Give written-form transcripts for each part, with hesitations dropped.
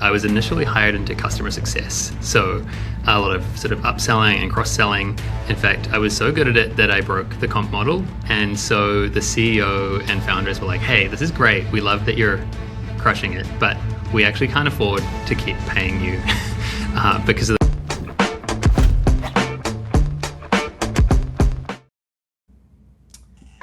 I was initially hired into customer success. So a lot of sort of upselling and cross-selling. In fact, I was so good at it that I broke the comp model. And so the CEO and founders were like, hey, this is great. We love that you're crushing it, but we actually can't afford to keep paying you because of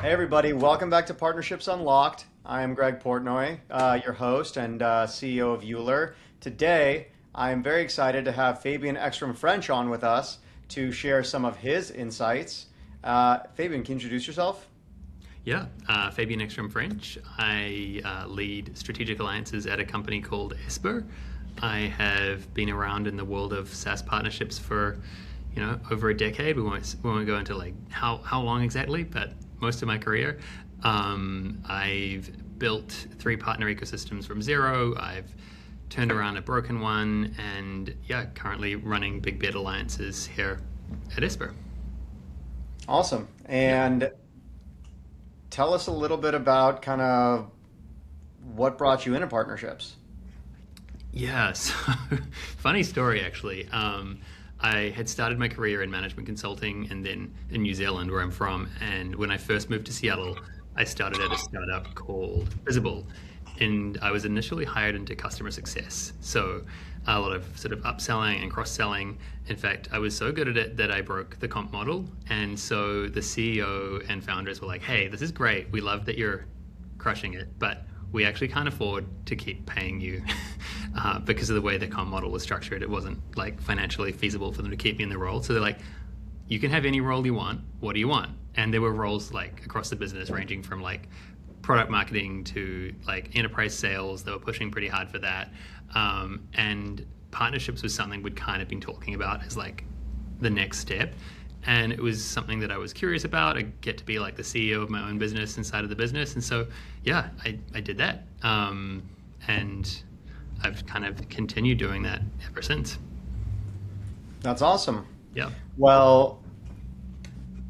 Hey everybody, welcome back to Partnerships Unlocked. I am Greg Portnoy, your host and CEO of Euler. Today, I am very excited to have Fabian Eckstrom French on with us to share some of his insights. Fabian, can you introduce yourself? Yeah, Fabian Eckstrom French. I lead strategic alliances at a company called Esper. I have been around in the world of SaaS partnerships for, over a decade. We won't go into like how long exactly, but most of my career. I've built 3 partner ecosystems from zero. I've turned around a broken one, and currently running big bet alliances here at Esper. Awesome. And tell us a little bit about kind of what brought you into partnerships. Yeah, so funny story actually. I had started my career in management consulting and then in New Zealand, where I'm from. And when I first moved to Seattle, I started at a startup called Visible. And I was initially hired into customer success. So a lot of sort of upselling and cross-selling. In fact, I was so good at it that I broke the comp model. And so the CEO and founders were like, hey, this is great. We love that you're crushing it, but we actually can't afford to keep paying you because of the way the comp model was structured. It wasn't like financially feasible for them to keep me in the role. So they're like, you can have any role you want. What do you want? And there were roles like across the business ranging from like product marketing to like enterprise sales. They were pushing pretty hard for that. And partnerships was something we'd kind of been talking about as like the next step. And it was something that I was curious about. I get to be like the CEO of my own business inside of the business. And so, I did that. And I've kind of continued doing that ever since. That's awesome. Yeah. Well,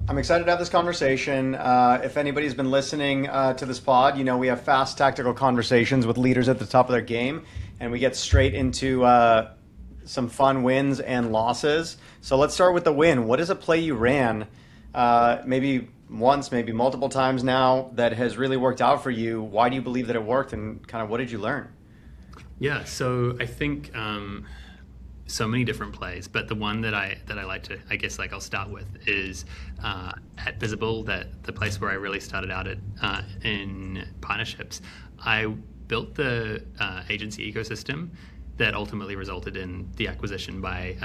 I'm excited to have this conversation. If anybody's been listening to this pod, we have fast tactical conversations with leaders at the top of their game, and we get straight into some fun wins and losses. So let's start with the win. What is a play you ran, maybe once, maybe multiple times now, that has really worked out for you? Why do you believe that it worked, and kind of what did you learn? Yeah, so I think so many different plays, but the one that I like to, I guess, like I'll start with is at Visible, that the place where I really started out in partnerships. I built the agency ecosystem that ultimately resulted in the acquisition by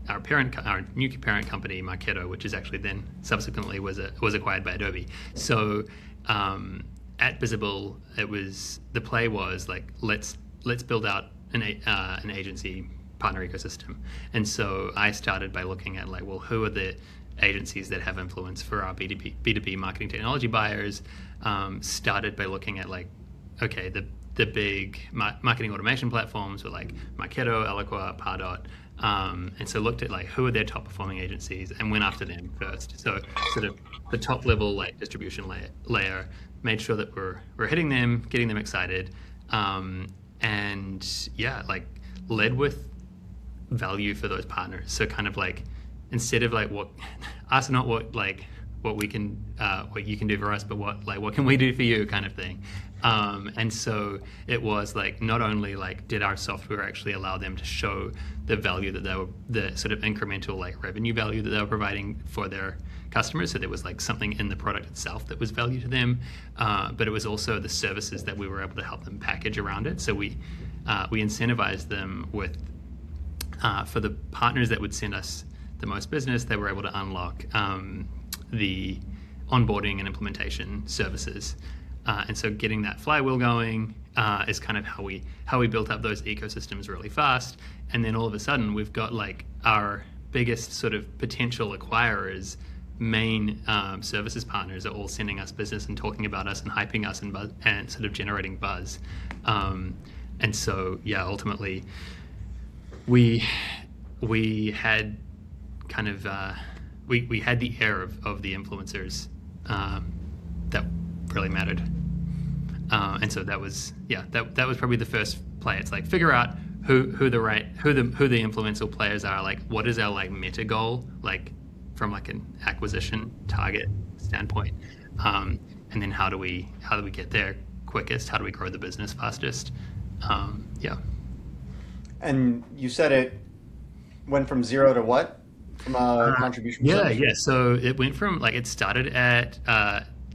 our new parent company, Marketo, which is actually then subsequently was acquired by Adobe. So at Visible, the play was like let's build out an agency partner ecosystem. And so I started by looking at like, well, who are the agencies that have influence for our B2B marketing technology buyers? Started by looking at like, okay, the big marketing automation platforms were like Marketo, Eloqua, Pardot. And so looked at like who are their top performing agencies and went after them first. So sort of the top level like distribution layer, made sure that we're hitting them, getting them excited. Like led with value for those partners. So kind of like instead of like what you can do for us, but what can we do for you kind of thing. And so it was like not only like did our software actually allow them to show the value that they were, the sort of incremental like revenue value that they were providing for their customers. So there was like something in the product itself that was value to them, but it was also the services that we were able to help them package around it. So we incentivized them with for the partners that would send us the most business, they were able to unlock the onboarding and implementation services. And so getting that flywheel going is kind of how we built up those ecosystems really fast. And then all of a sudden we've got like our biggest sort of potential acquirers, main services partners are all sending us business and talking about us and hyping us and sort of generating buzz. And so, ultimately we had kind of, we had the air of the influencers that really mattered. And so that was probably the first play. It's like figure out who the influential players are, like what is our like meta goal, like from like an acquisition target standpoint, and then how do we get there quickest? How do we grow the business fastest? Yeah. And you said it went from zero to what? From a contribution Yeah, percentage? yeah. So it went from like it started at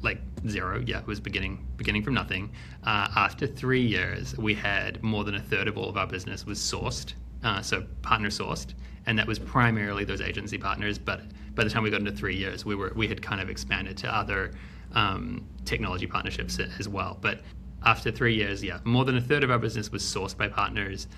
like zero. Yeah, it was beginning from nothing. After 3 years, we had more than a third of all of our business was sourced, so partner sourced, and that was primarily those agency partners. But by the time we got into 3 years, we had kind of expanded to other technology partnerships as well. But after 3 years, yeah, more than a third of our business was sourced by partners.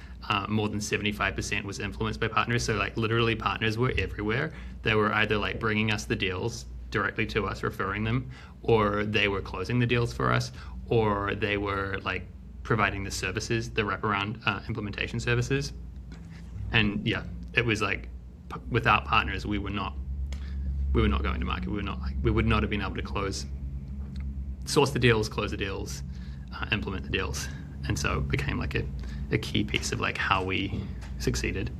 More than 75% was influenced by partners. So like literally partners were everywhere. They were either like bringing us the deals directly to us, referring them, or they were closing the deals for us, or they were like providing the services, the wraparound implementation services. And yeah, it was like without partners, we were not going to market. We would not have been able to source the deals, close the deals, implement the deals, and so it became like a key piece of like how we succeeded.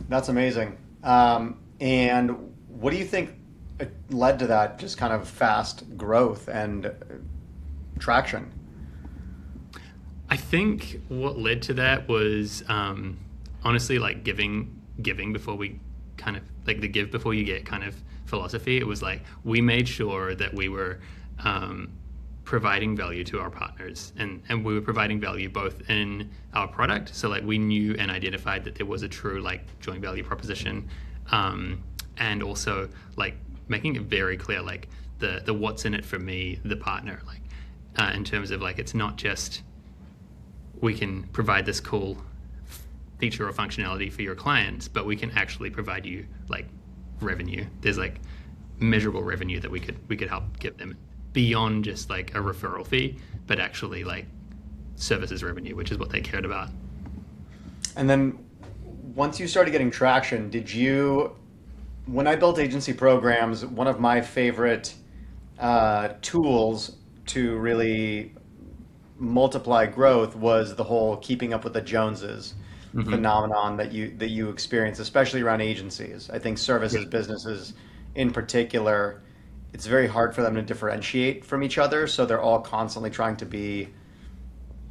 That's amazing. And what do you think led to that just kind of fast growth and traction? I think what led to that was honestly like giving before we kind of like the give before you get kind of philosophy. It was like we made sure that we were providing value to our partners, and we were providing value both in our product, so like we knew and identified that there was a true like joint value proposition, and also like making it very clear like the what's in it for me, the partner, like in terms of like it's not just we can provide this cool feature or functionality for your clients, but we can actually provide you like revenue. There's like measurable revenue that we could help give them beyond just like a referral fee, but actually like services revenue, which is what they cared about. And then once you started getting traction, when I built agency programs, one of my favorite tools to really multiply growth was the whole keeping up with the Joneses phenomenon that you experience, especially around agencies. I think services businesses in particular, it's very hard for them to differentiate from each other, so they're all constantly trying to be,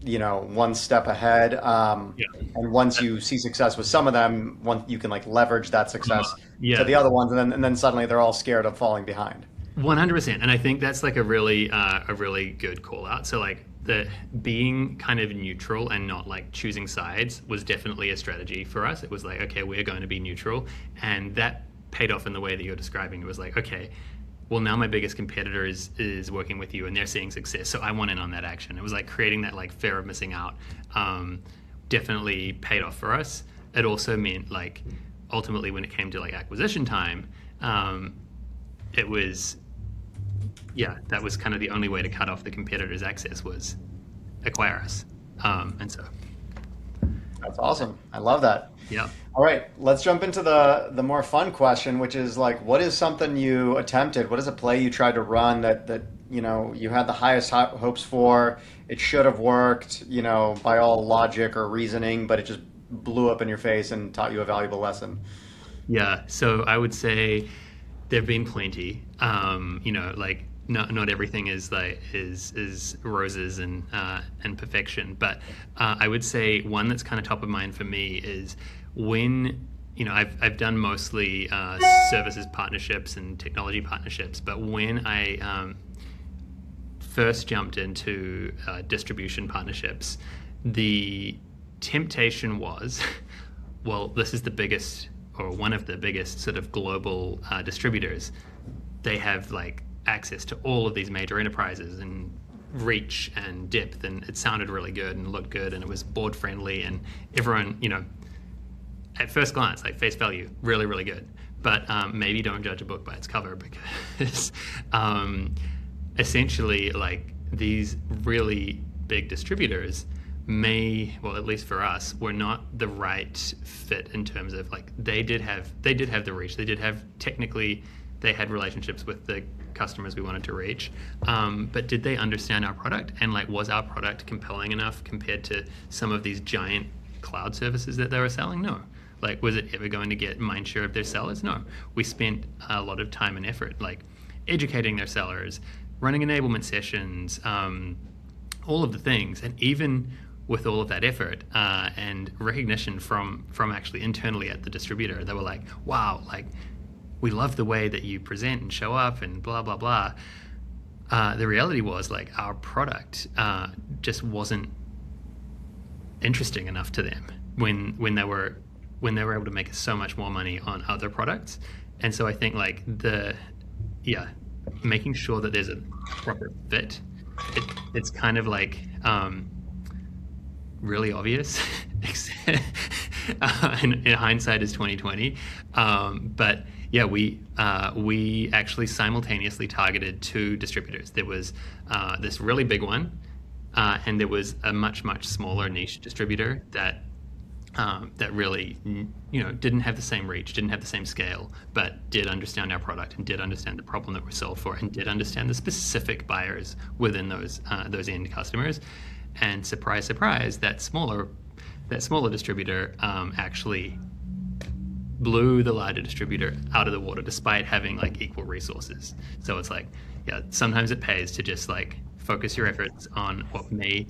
one step ahead. Yeah. And once you see success with some of them, you can like leverage that success to Yeah. the other ones, and then suddenly they're all scared of falling behind. 100%. And I think that's like a really good call out. So like the being kind of neutral and not like choosing sides was definitely a strategy for us. It was like, okay, we're going to be neutral. And that paid off in the way that you're describing. It was like, okay, well now my biggest competitor is working with you and they're seeing success. So I want in on that action. It was like creating that like fear of missing out. Definitely paid off for us. It also meant like ultimately when it came to like acquisition time, it was, that was kind of the only way to cut off the competitor's access was acquire us. And so, That's awesome. I love that. yeah. All right, let's jump into the more fun question, which is like, what is something you attempted? What is a play you tried to run that you had the highest hopes for? It should have worked, by all logic or reasoning, but it just blew up in your face and taught you a valuable lesson. Yeah. So I would say there've been plenty. Like not everything is like is roses and perfection, but I would say one that's kind of top of mind for me is when I've done mostly services partnerships and technology partnerships, but when I first jumped into distribution partnerships, the temptation was, well, this is the biggest or one of the biggest sort of global distributors. They have like access to all of these major enterprises and reach and depth, and it sounded really good and looked good, and it was board friendly, and everyone, at first glance, like face value, really, really good. But maybe don't judge a book by its cover, because essentially, like these really big distributors well, at least for us, were not the right fit in terms of like they did have the reach. They had relationships with the customers we wanted to reach, but did they understand our product, and like was our product compelling enough compared to some of these giant cloud services that they were selling? No. Like, was it ever going to get mind share of their sellers? No. We spent a lot of time and effort, like educating their sellers, running enablement sessions, all of the things. And even with all of that effort and recognition from actually internally at the distributor, they were like, wow, like, we love the way that you present and show up and blah, blah, blah. The reality was, like, our product just wasn't interesting enough to them when they were able to make so much more money on other products. And so I think, like, making sure that there's a proper fit, it's kind of like really obvious. In hindsight is 2020. But yeah, we actually simultaneously targeted two distributors. There was this really big one, and there was a much smaller niche distributor that really, didn't have the same reach, didn't have the same scale, but did understand our product and did understand the problem that we solved for, and did understand the specific buyers within those end customers. And surprise, surprise, that smaller distributor actually blew the larger distributor out of the water, despite having, like, equal resources. So it's like, yeah, sometimes it pays to just, like, focus your efforts on what may,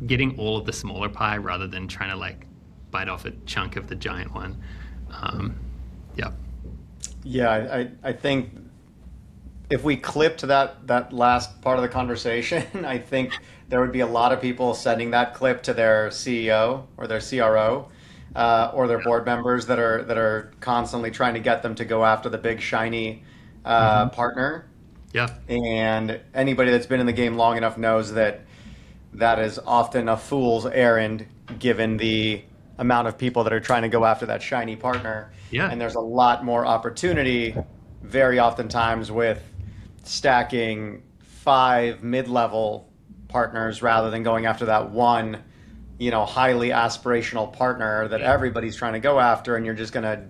getting all of the smaller pie rather than trying to, like, bite off a chunk of the giant one. Yeah, I think if we clip to that last part of the conversation, I think there would be a lot of people sending that clip to their CEO or their CRO, or their board members that are constantly trying to get them to go after the big shiny partner. Yeah. And anybody that's been in the game long enough knows that is often a fool's errand, given the amount of people that are trying to go after that shiny partner. Yeah. And there's a lot more opportunity very oftentimes with stacking 5 mid-level partners rather than going after that one, highly aspirational partner that everybody's trying to go after, and you're just going to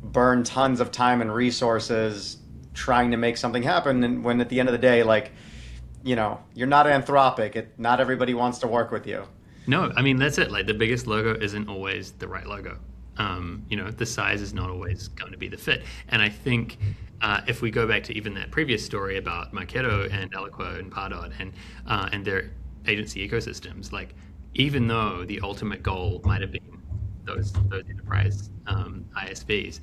burn tons of time and resources trying to make something happen. And when at the end of the day, like, you're not Anthropic. Not everybody wants to work with you. No, I mean, that's it. Like, the biggest logo isn't always the right logo. The size is not always going to be the fit. And I think if we go back to even that previous story about Marketo and Eloquo and Pardot and their agency ecosystems, like, even though the ultimate goal might have been those enterprise ISVs,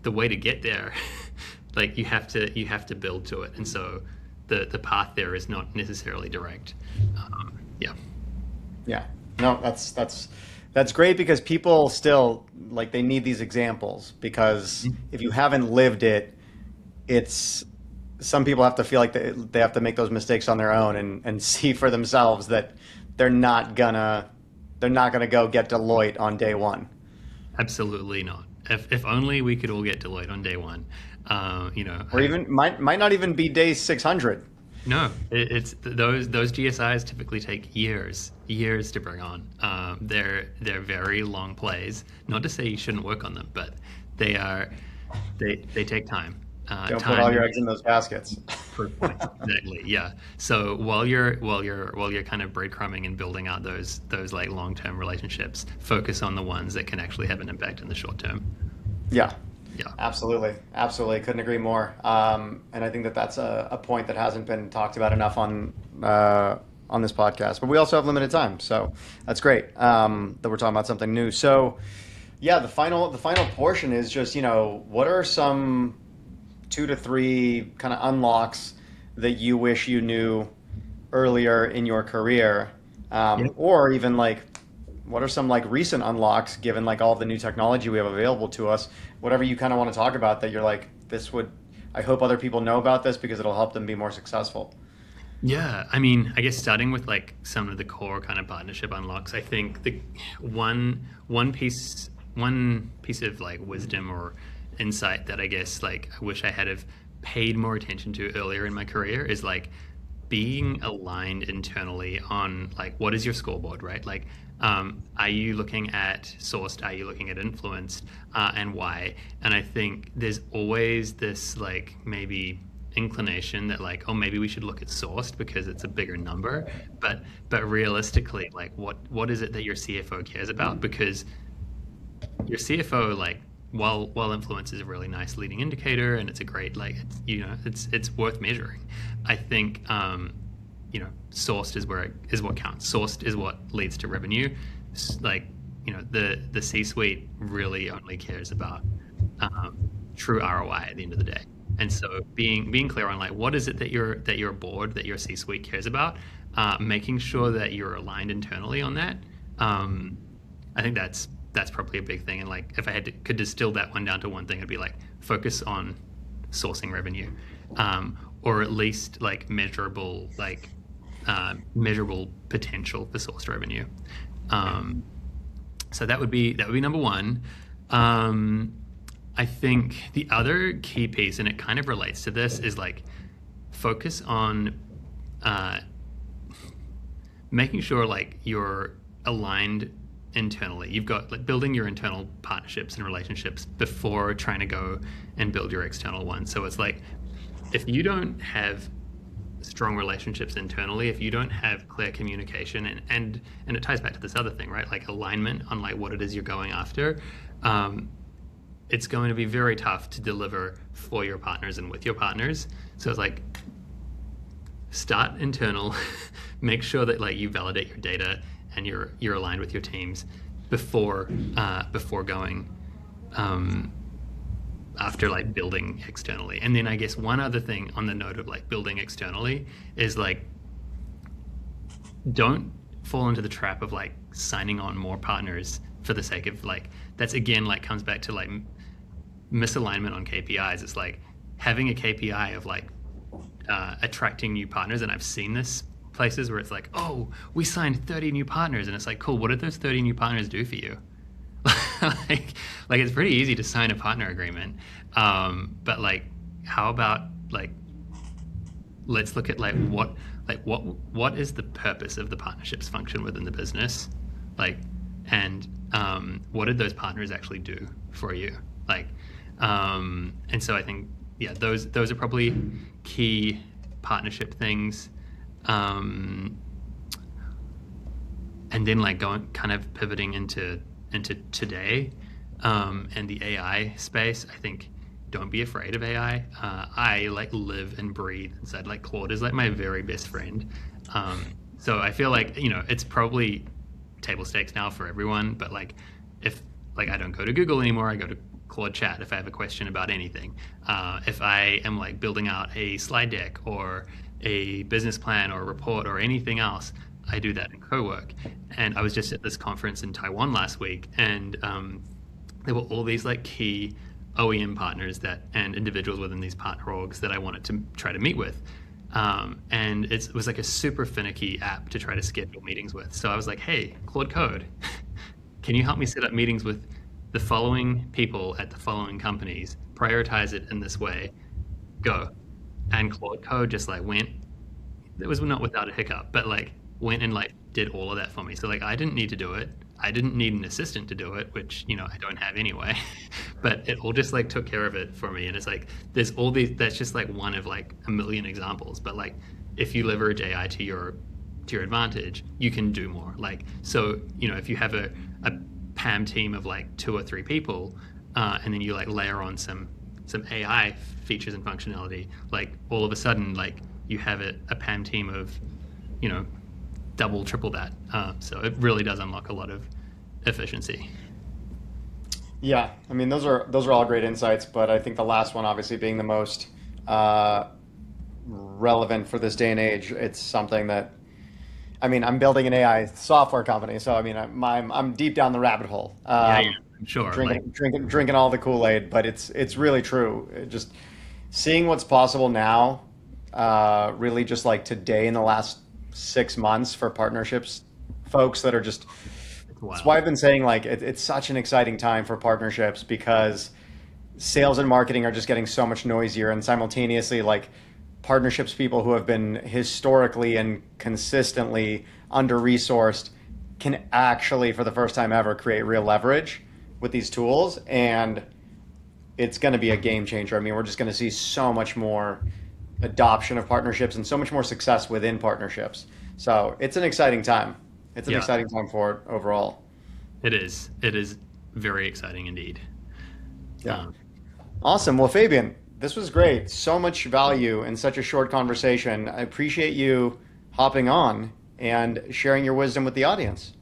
the way to get there, like, you have to build to it. And so the path there is not necessarily direct. Yeah. No, that's great, because people still, like, they need these examples, because if you haven't lived it, some people have to feel like they have to make those mistakes on their own and see for themselves that they're not gonna go get Deloitte on day one. Absolutely not. If only we could all get Deloitte on day one, or even might not even be day 600. No, it's those GSIs typically take years to bring on. They're very long plays. Not to say you shouldn't work on them, but they take time. Don't put all your eggs in those baskets. Proof points, exactly. Yeah. So while you're kind of breadcrumbing and building out those like long-term relationships, focus on the ones that can actually have an impact in the short term. Yeah. Yeah. Absolutely. Couldn't agree more. And I think that's a point that hasn't been talked about enough on this podcast. But we also have limited time, so that's great that we're talking about something new. So, yeah, the final portion is just, what are some 2 to 3 kind of unlocks that you wish you knew earlier in your career, or even, like, what are some, like, recent unlocks, given, like, all the new technology we have available to us? Whatever you kind of want to talk about that you're like, I hope other people know about this because it'll help them be more successful. Yeah, I mean, I guess starting with, like, some of the core kind of partnership unlocks, I think the one piece of, like, wisdom or insight that I guess, like, I wish I had have paid more attention to earlier in my career is, like, being aligned internally on, like, what is your scoreboard, right? Like, are you looking at sourced? Are you looking at influenced? And why? And I think there's always this, like, maybe inclination that like, oh, maybe we should look at sourced because it's a bigger number. But realistically, like what is it that your CFO cares about? Because your CFO, like, while influence is a really nice leading indicator and it's a great, like, it's worth measuring. I think sourced is what counts. Sourced is what leads to revenue. Like, the C-suite really only cares about true ROI at the end of the day. And so being clear on like what is it that your board, that your C-suite cares about, making sure that you're aligned internally on that. I think that's probably a big thing. And like if I could distill that one down to one thing, it'd be like focus on sourcing revenue, or at least like measurable potential for sourced revenue. So that would be number one. I think the other key piece, and it kind of relates to this, is like focus on making sure like you're aligned internally. You've got like building your internal partnerships and relationships before trying to go and build your external ones. So it's like if you don't have strong relationships internally, if you don't have clear communication, and it ties back to this other thing, right? Like alignment on like what it is you're going after. It's going to be very tough to deliver for your partners and with your partners. So it's like start internal, make sure that like you validate your data and you're aligned with your teams before going after like building externally. And then I guess one other thing on the note of like building externally is like don't fall into the trap of like signing on more partners for the sake of like, that's again like comes back to like misalignment on KPIs. It's like having a KPI of like attracting new partners, and I've seen this places where it's like, oh, we signed 30 new partners, and it's like, cool, what did those 30 new partners do for you? like it's pretty easy to sign a partner agreement, but like how about like let's look at like what is the purpose of the partnerships function within the business, like, and what did those partners actually do for you, like, and so I think those are probably key partnership things. And then like going kind of pivoting into today, and the AI space. I think don't be afraid of AI. I like live and breathe inside. Like Claude is like my very best friend. So I feel like it's probably table stakes now for everyone. But like if like I don't go to Google anymore, I go to Claude Chat if I have a question about anything. If I am like building out a slide deck or a business plan or a report or anything else, I do that in co-work. And I was just at this conference in Taiwan last week, and there were all these like key OEM partners and individuals within these partner orgs that I wanted to try to meet with. And it was like a super finicky app to try to schedule meetings with. So I was like, hey, Claude Code, can you help me set up meetings with the following people at the following companies, prioritize it in this way, go. And Claude Code just like went, it was not without a hiccup, but like went and like did all of that for me. So like I didn't need to do it. I didn't need an assistant to do it, which I don't have anyway. But it all just like took care of it for me. And it's like there's all these, that's just like one of like a million examples. But like if you leverage AI to your advantage, you can do more. Like so, if you have a PAM team of like 2 or 3 people, and then you like layer on some AI features and functionality, like all of a sudden like you have a PAM team of double, triple that. So it really does unlock a lot of efficiency. Yeah, I mean those are all great insights, but I think the last one obviously being the most relevant for this day and age. It's something that, I mean, I'm building an AI software company, so I mean I'm deep down the rabbit hole. Yeah, I'm sure. Drinking all the Kool-Aid, but it's really true. Just seeing what's possible now, really just like today in the last 6 months for partnerships, folks that are just. Wow. That's why I've been saying like it's such an exciting time for partnerships, because sales and marketing are just getting so much noisier, and simultaneously like partnerships people who have been historically and consistently under-resourced can actually for the first time ever create real leverage with these tools, and it's going to be a game changer. I mean, we're just going to see so much more adoption of partnerships and so much more success within partnerships. So it's an exciting time. It's an Yeah, exciting time for it overall. it is. It is very exciting indeed. Yeah. Um, Awesome. Well, Fabian, this was great. So much value in such a short conversation. I appreciate you hopping on and sharing your wisdom with the audience.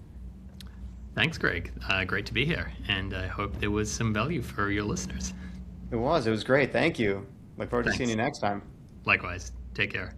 Thanks, Greg. Great to be here, and I hope there was some value for your listeners. It was. It was great. Thank you. Look forward to seeing Thanks. you next time. Likewise. Take care.